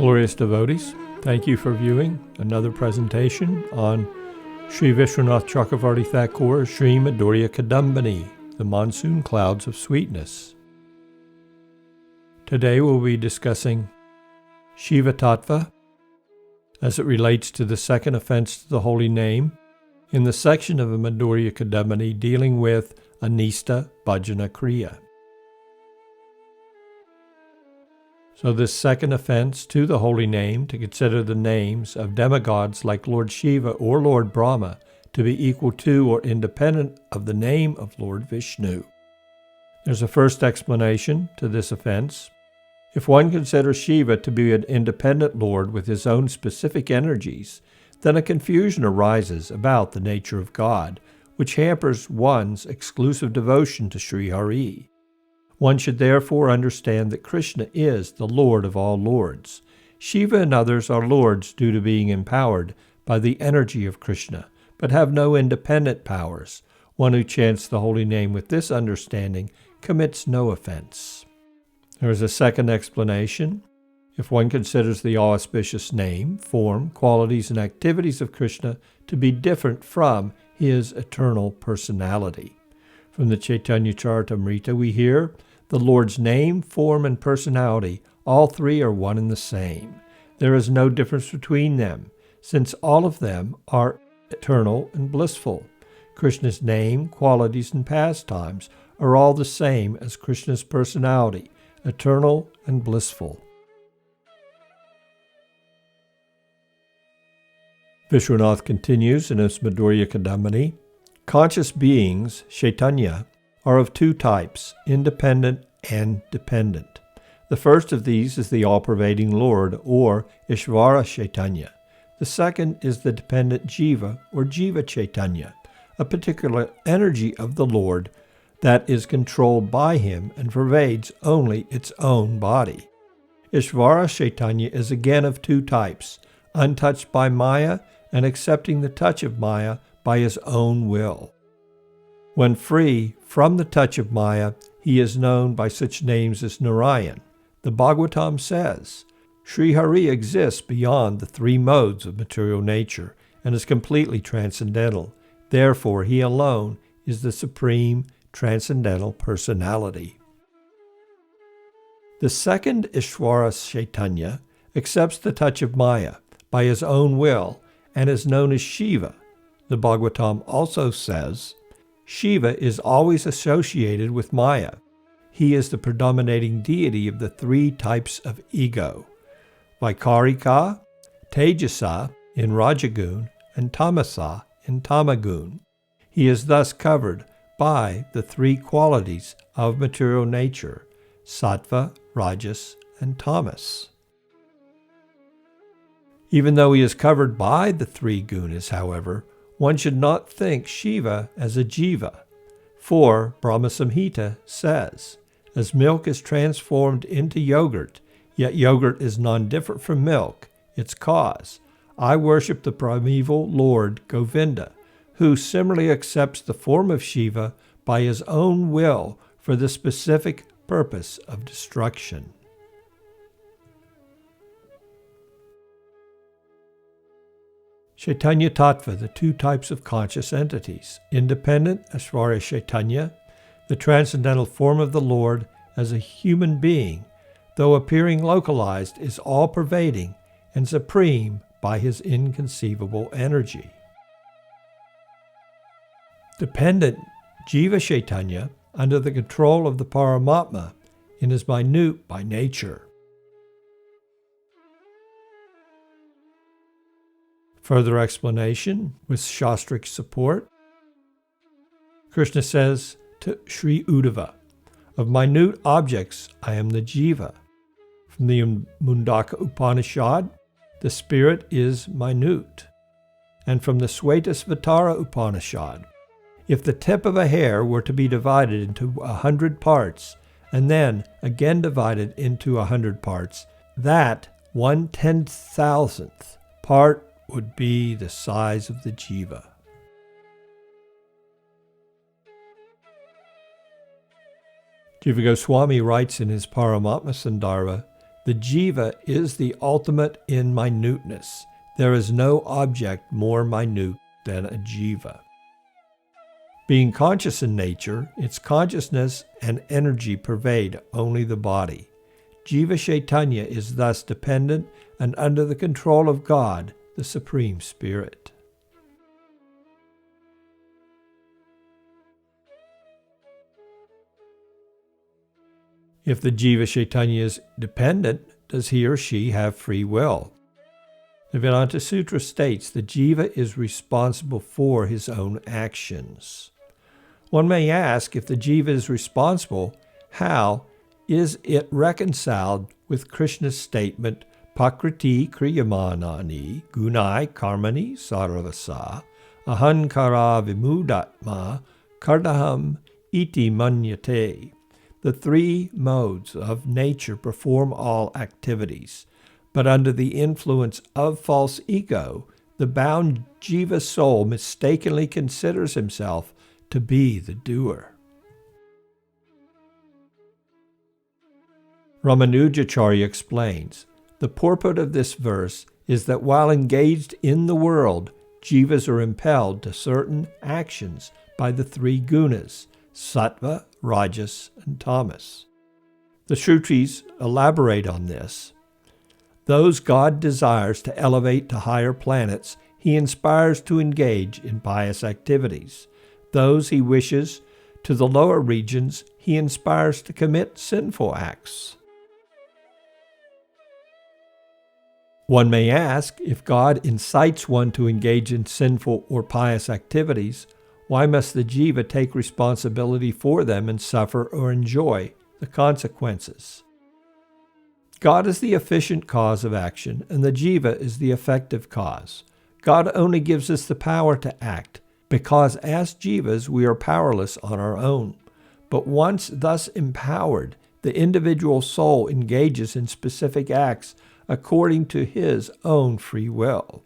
Glorious devotees, thank you for viewing another presentation on Sri Visvanatha Cakravarti Ṭhakura Sri Madhurya Kadambini, the Monsoon Clouds of Sweetness. Today we'll be discussing Śiva Tattva as it relates to the second offense to the holy name in the section of Madhurya Kadambini dealing with Anista Bhajana Kriya. So this second offense to the holy name, to consider the names of demigods like Lord Shiva or Lord Brahma to be equal to or independent of the name of Lord Vishnu. There's a first explanation to this offense. If one considers Shiva to be an independent Lord with his own specific energies, then a confusion arises about the nature of God, which hampers one's exclusive devotion to Sri Hari. One should therefore understand that Krishna is the Lord of all lords. Shiva and others are lords due to being empowered by the energy of Krishna, but have no independent powers. One who chants the holy name with this understanding commits no offense. There is a second explanation. If one considers the all-auspicious name, form, qualities, and activities of Krishna to be different from his eternal personality. From the Chaitanya Charitamrita we hear, the Lord's name, form, and personality, all three are one and the same. There is no difference between them, since all of them are eternal and blissful. Krishna's name, qualities, and pastimes are all the same as Krishna's personality, eternal and blissful. Vishwanath continues in his Madhurya Kadambini, conscious beings, Chaitanya, are of two types, independent and dependent. The first of these is the all-pervading Lord, or Ishvara Chaitanya. The second is the dependent Jiva, or Jiva Chaitanya, a particular energy of the Lord that is controlled by him and pervades only its own body. Ishvara Chaitanya is again of two types, untouched by Maya and accepting the touch of Maya by his own will. When free from the touch of Maya, he is known by such names as Narayan. The Bhagavatam says, Sri Hari exists beyond the three modes of material nature and is completely transcendental. Therefore, he alone is the supreme transcendental personality. The second Ishvara Chaitanya accepts the touch of Maya by his own will and is known as Shiva. The Bhagavatam also says, Shiva is always associated with Maya. He is the predominating deity of the three types of ego, Vaikarika, Tejasa in Rajagun, and Tamasa in Tamagun. He is thus covered by the three qualities of material nature, Sattva, Rajas, and Tamas. Even though he is covered by the three gunas, however, one should not think Shiva as a jiva, for Brahma Samhita says, as milk is transformed into yogurt, yet yogurt is non-different from milk, its cause. I worship the primeval Lord Govinda, who similarly accepts the form of Shiva by his own will for the specific purpose of destruction. Chaitanya Tattva, the two types of conscious entities. Independent, Ashvarya Chaitanya, the transcendental form of the Lord as a human being, though appearing localized, is all-pervading and supreme by his inconceivable energy. Dependent, Jiva Chaitanya, under the control of the Paramatma, and is minute by nature. Further explanation with Shastric support. Krishna says to Sri Uddhava, of minute objects I am the jiva. From the Mundaka Upanishad, the spirit is minute. And from the Svetasvatara Upanishad, if the tip of a hair were to be divided into 100 parts, and then again divided into 100 parts, that 1/10,000th part would be the size of the jiva. Jiva Goswami writes in his Paramatma Sandarbha The jiva is the ultimate in minuteness. There is no object more minute than a jiva. Being conscious in nature, its consciousness and energy pervade only the body. Jiva Chaitanya is thus dependent and under the control of God, the Supreme Spirit. If the Jiva Chaitanya is dependent, does he or she have free will? The Vedanta Sutra states the Jiva is responsible for his own actions. One may ask, if the Jiva is responsible, how is it reconciled with Krishna's statement, Prakriti kriyamanani gunai karmani sarvasa ahankara vimudatma kardaham iti manyate? The three modes of nature perform all activities, but under the influence of false ego, the bound jiva soul mistakenly considers himself to be the doer. Ramanujacharya explains, the purport of this verse is that while engaged in the world, jivas are impelled to certain actions by the three gunas, sattva, rajas, and tamas. The Shrutis elaborate on this. Those God desires to elevate to higher planets, he inspires to engage in pious activities. Those he wishes to the lower regions, he inspires to commit sinful acts. One may ask, if God incites one to engage in sinful or pious activities, why must the jiva take responsibility for them and suffer or enjoy the consequences? God is the efficient cause of action, and the jiva is the effective cause. God only gives us the power to act, because as jivas we are powerless on our own. But once thus empowered, the individual soul engages in specific acts according to his own free will.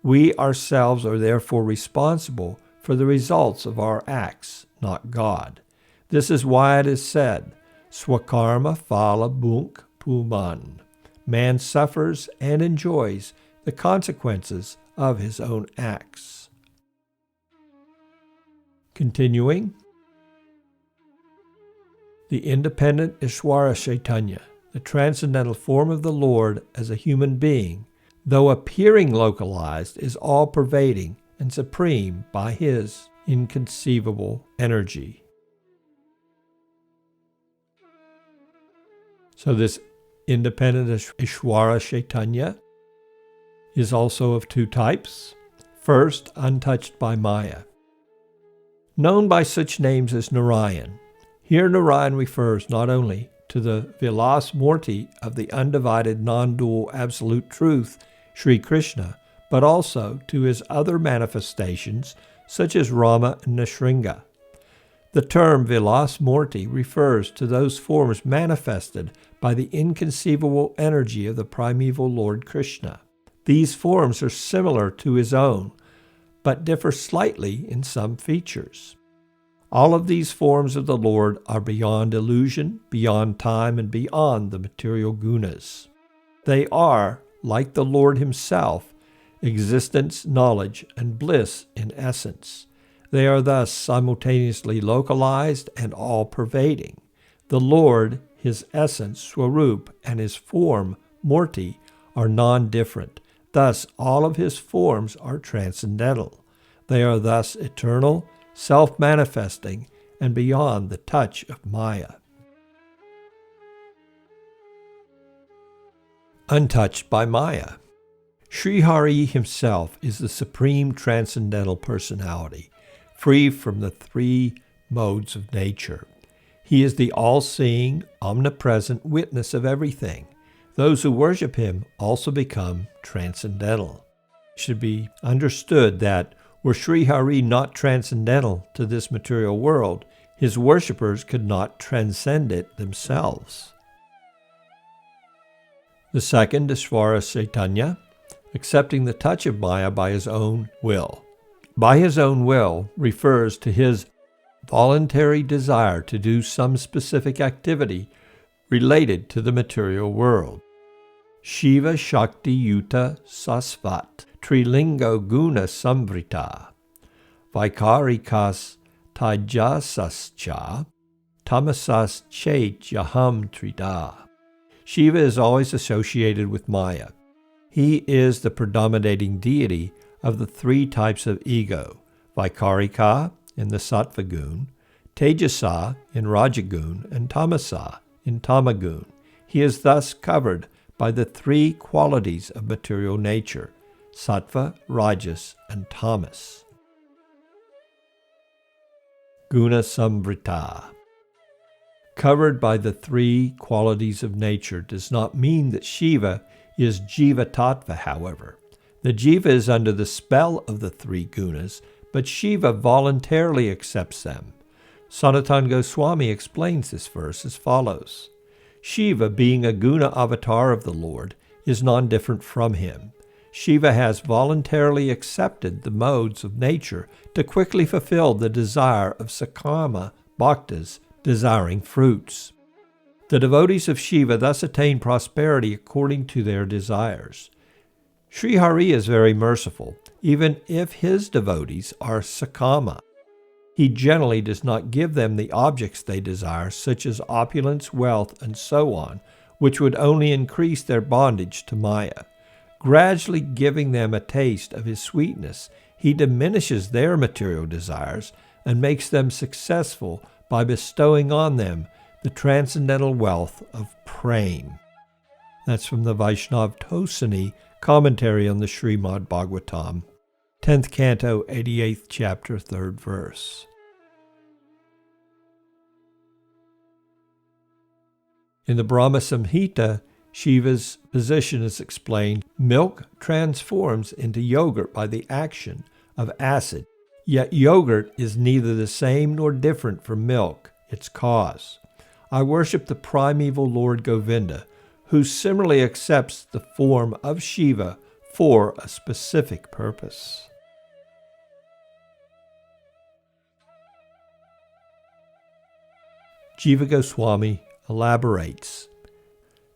We ourselves are therefore responsible for the results of our acts, not God. This is why it is said, Swakarma phala bhunk puman. Man suffers and enjoys the consequences of his own acts. Continuing, the independent Ishvara Chaitanya, the transcendental form of the Lord as a human being, though appearing localized, is all-pervading and supreme by his inconceivable energy. So this independent Ishvara Chaitanya is also of two types. First, untouched by Maya. Known by such names as Narayan. Here Narayan refers not only to the Vilas Murti of the undivided non-dual absolute truth, Sri Krishna, but also to his other manifestations such as Rama and Nrsimha. The term Vilas Murti refers to those forms manifested by the inconceivable energy of the primeval Lord Krishna. These forms are similar to his own, but differ slightly in some features. All of these forms of the Lord are beyond illusion, beyond time, and beyond the material gunas. They are, like the Lord himself, existence, knowledge, and bliss in essence. They are thus simultaneously localized and all-pervading. The Lord, his essence, Swarup, and his form, Murti, are non-different. Thus, all of his forms are transcendental. They are thus eternal, self-manifesting, and beyond the touch of Maya. Untouched by Maya. Sri Hari himself is the supreme transcendental personality, free from the three modes of nature. He is the all-seeing, omnipresent witness of everything. Those who worship him also become transcendental. It should be understood that were Sri Hari not transcendental to this material world, his worshippers could not transcend it themselves. The second is Ishvara Chaitanya, accepting the touch of Maya by his own will. By his own will refers to his voluntary desire to do some specific activity related to the material world. Shiva Shakti Yuta Sasvat Trilingo Guna Samvrita Vaikarikas Tajasascha Tamasas Jaham Trida. Shiva is always associated with Maya. He is the predominating deity of the three types of ego, Vaikarika in the Sattva Gun, Tejasa in Rajagun, and Tamasa in Tamagun. He is thus covered by the three qualities of material nature, Sattva, Rajas, and Tamas. Guna Samvrita. Covered by the three qualities of nature does not mean that Shiva is Śiva Tattva, however. The Jiva is under the spell of the three gunas, but Shiva voluntarily accepts them. Sanatana Goswami explains this verse as follows. Shiva, being a guna avatar of the Lord, is non-different from him. Shiva has voluntarily accepted the modes of nature to quickly fulfill the desire of Sakama Bhaktas desiring fruits. The devotees of Shiva thus attain prosperity according to their desires. Sri Hari is very merciful, even if his devotees are Sakama. He generally does not give them the objects they desire, such as opulence, wealth, and so on, which would only increase their bondage to Maya. Gradually giving them a taste of his sweetness, he diminishes their material desires and makes them successful by bestowing on them the transcendental wealth of prema. That's from the Vaisnava Tosini commentary on the Srimad Bhagavatam, 10th Canto, 88th Chapter, 3rd Verse. In the Brahma Samhita, Shiva's position is explained. Milk transforms into yogurt by the action of acid, yet yogurt is neither the same nor different from milk, its cause. I worship the primeval Lord Govinda, who similarly accepts the form of Shiva for a specific purpose. Jiva Goswami elaborates.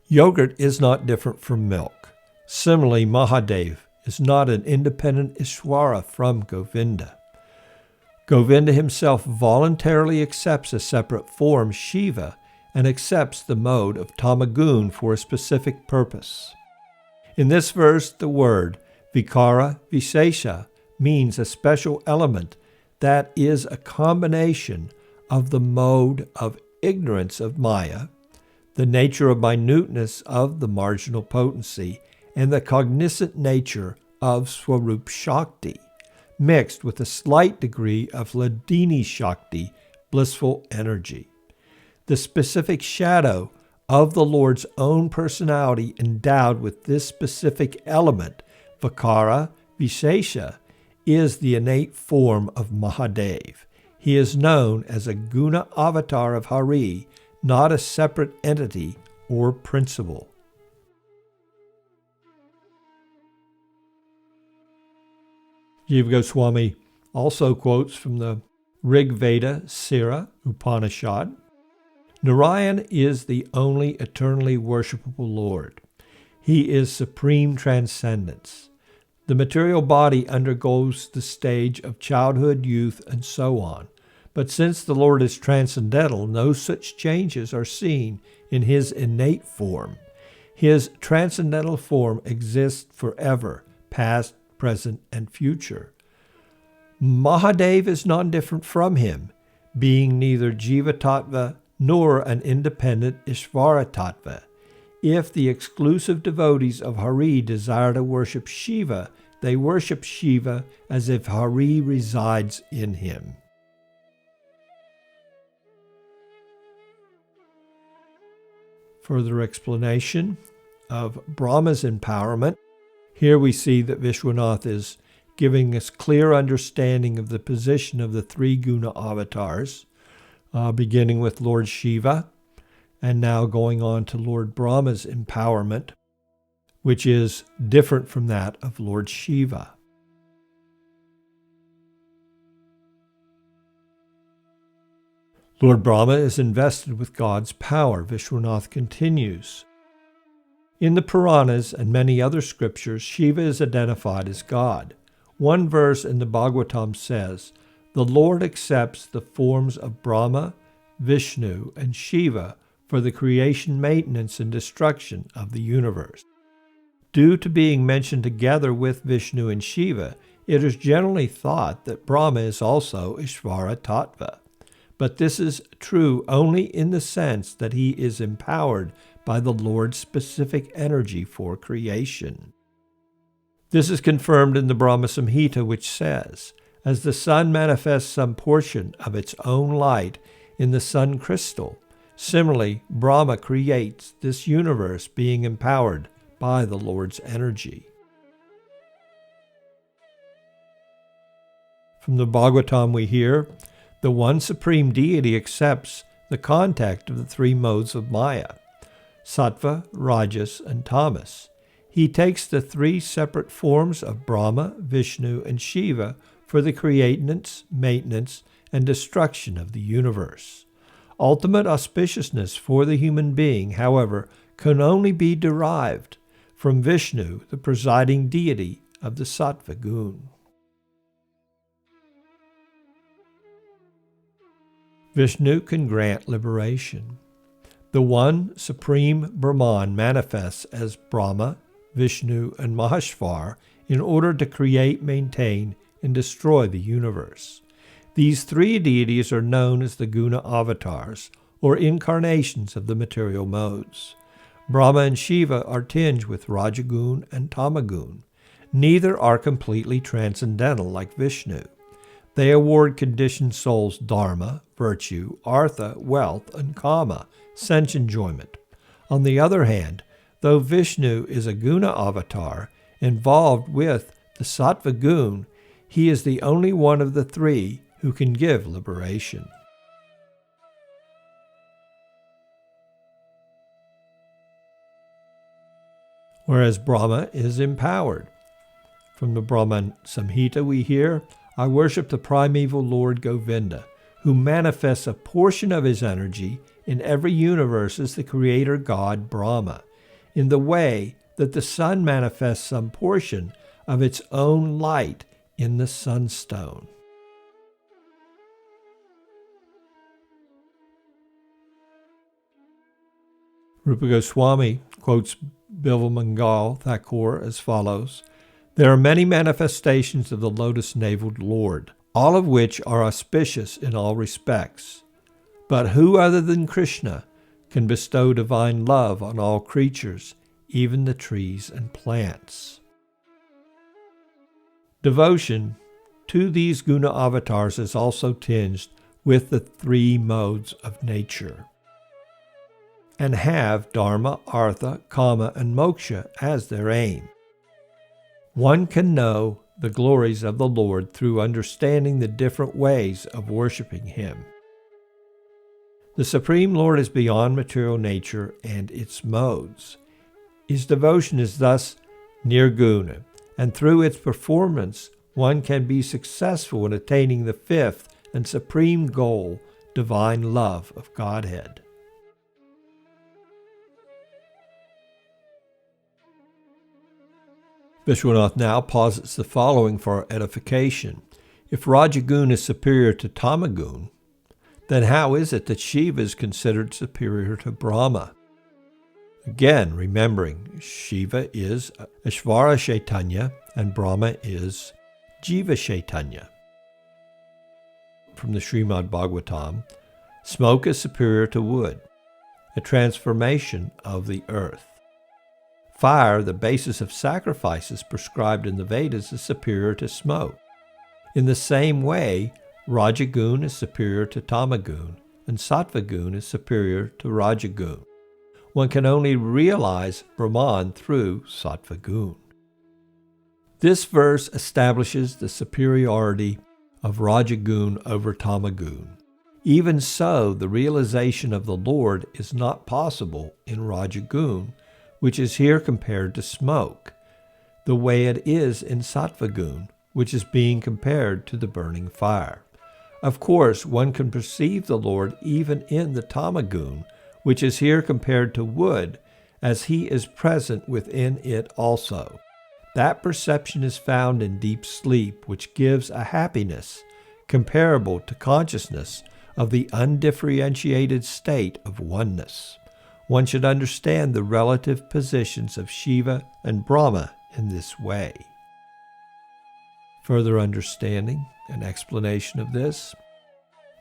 Yogurt is not different from milk. Similarly, Mahadev is not an independent Ishvara from Govinda. Govinda himself voluntarily accepts a separate form, Shiva, and accepts the mode of Tamagun for a specific purpose. In this verse, the word Vikara Visesha means a special element that is a combination of the mode of ignorance of Maya, the nature of minuteness of the marginal potency, and the cognizant nature of Swarup Shakti, mixed with a slight degree of Hladini Shakti, blissful energy. The specific shadow of the Lord's own personality endowed with this specific element, Vikara Visesha, is the innate form of Mahadev. He is known as a guna avatar of Hari, not a separate entity or principle. Jiva Goswami also quotes from the Rig Veda Sira Upanishad. Narayan is the only eternally worshipable Lord. He is supreme transcendence. The material body undergoes the stage of childhood, youth, and so on. But since the Lord is transcendental, no such changes are seen in his innate form. His transcendental form exists forever, past, present, and future. Mahadev is non-different from him, being neither Jiva Tattva nor an independent Ishvara Tattva. If the exclusive devotees of Hari desire to worship Shiva, they worship Shiva as if Hari resides in him. Further explanation of Brahma's empowerment. Here we see that Visvanatha is giving us clear understanding of the position of the three guna avatars, beginning with Lord Shiva, and now going on to Lord Brahma's empowerment, which is different from that of Lord Shiva. Lord Brahma is invested with God's power, Vishwanath continues. In the Puranas and many other scriptures, Shiva is identified as God. One verse in the Bhagavatam says, "The Lord accepts the forms of Brahma, Vishnu, and Shiva for the creation, maintenance, and destruction of the universe." Due to being mentioned together with Vishnu and Shiva, it is generally thought that Brahma is also Śiva Tattva. But this is true only in the sense that he is empowered by the Lord's specific energy for creation. This is confirmed in the Brahma Samhita, which says, "As the sun manifests some portion of its own light in the sun crystal, similarly Brahma creates this universe being empowered by the Lord's energy." From the Bhagavatam we hear, the one supreme deity accepts the contact of the three modes of Maya, Sattva, Rajas, and Tamas. He takes the three separate forms of Brahma, Vishnu, and Shiva for the creation, maintenance, and destruction of the universe. Ultimate auspiciousness for the human being, however, can only be derived from Vishnu, the presiding deity of the Sattva Gun. Vishnu can grant liberation. The one supreme Brahman manifests as Brahma, Vishnu, and Maheshwar in order to create, maintain, and destroy the universe. These three deities are known as the Guna avatars, or incarnations of the material modes. Brahma and Shiva are tinged with Rajagun and Tamagun. Neither are completely transcendental like Vishnu. They award conditioned souls dharma, virtue, artha, wealth, and kama, sense enjoyment. On the other hand, though Vishnu is a Guna avatar involved with the Sattva Gun, he is the only one of the three who can give liberation. Whereas Brahma is empowered. From the Brahman Samhita we hear, "I worship the primeval Lord Govinda, who manifests a portion of his energy in every universe as the creator god Brahma, in the way that the sun manifests some portion of its own light in the sunstone." Rupa Goswami quotes Bilvamangal Thakur as follows, "There are many manifestations of the lotus-naveled Lord, all of which are auspicious in all respects. But who other than Krishna can bestow divine love on all creatures, even the trees and plants?" Devotion to these Guna avatars is also tinged with the three modes of nature, and have dharma, artha, kama, and moksha as their aim. One can know the glories of the Lord through understanding the different ways of worshiping him. The Supreme Lord is beyond material nature and its modes. His devotion is thus nirguna, and through its performance one can be successful in attaining the fifth and supreme goal, divine love of Godhead. Vishwanath now posits the following for our edification. If Rajagun is superior to Tamagun, then how is it that Shiva is considered superior to Brahma? Again, remembering Shiva is Ishvara Chaitanya and Brahma is Jiva Chaitanya. From the Srimad Bhagavatam, smoke is superior to wood, a transformation of the earth. Fire, the basis of sacrifices prescribed in the Vedas, is superior to smoke. In the same way, Rajagun is superior to Tamagun, and Sattvagun is superior to Rajagun. One can only realize Brahman through Sattvagun. This verse establishes the superiority of Rajagun over Tamagun. Even so, the realization of the Lord is not possible in Rajagun, which is here compared to smoke, the way it is in Sattvagun, which is being compared to the burning fire. Of course, one can perceive the Lord even in the tamagun, which is here compared to wood, as he is present within it also. That perception is found in deep sleep, which gives a happiness comparable to consciousness of the undifferentiated state of oneness. One should understand the relative positions of Shiva and Brahma in this way. Further understanding and explanation of this: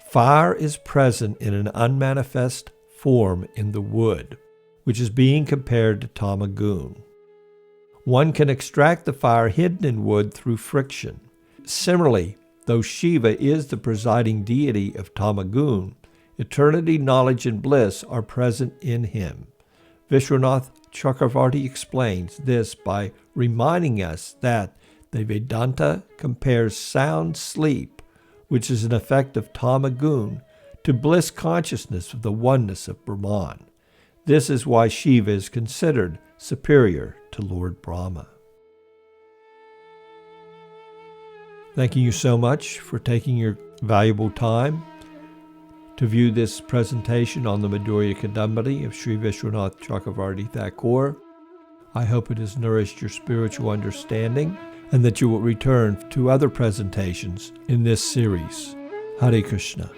fire is present in an unmanifest form in the wood, which is being compared to tamagun. One can extract the fire hidden in wood through friction. Similarly, though Shiva is the presiding deity of tamagun, eternity, knowledge, and bliss are present in him. Visvanatha Cakravarti explains this by reminding us that the Vedanta compares sound sleep, which is an effect of tamagun, to bliss consciousness of the oneness of Brahman. This is why Shiva is considered superior to Lord Brahma. Thanking you so much for taking your valuable time to view this presentation on the Madhurya Kadambini of Sri Visvanatha Cakravarti Ṭhakura. I hope it has nourished your spiritual understanding and that you will return to other presentations in this series. Hare Krishna.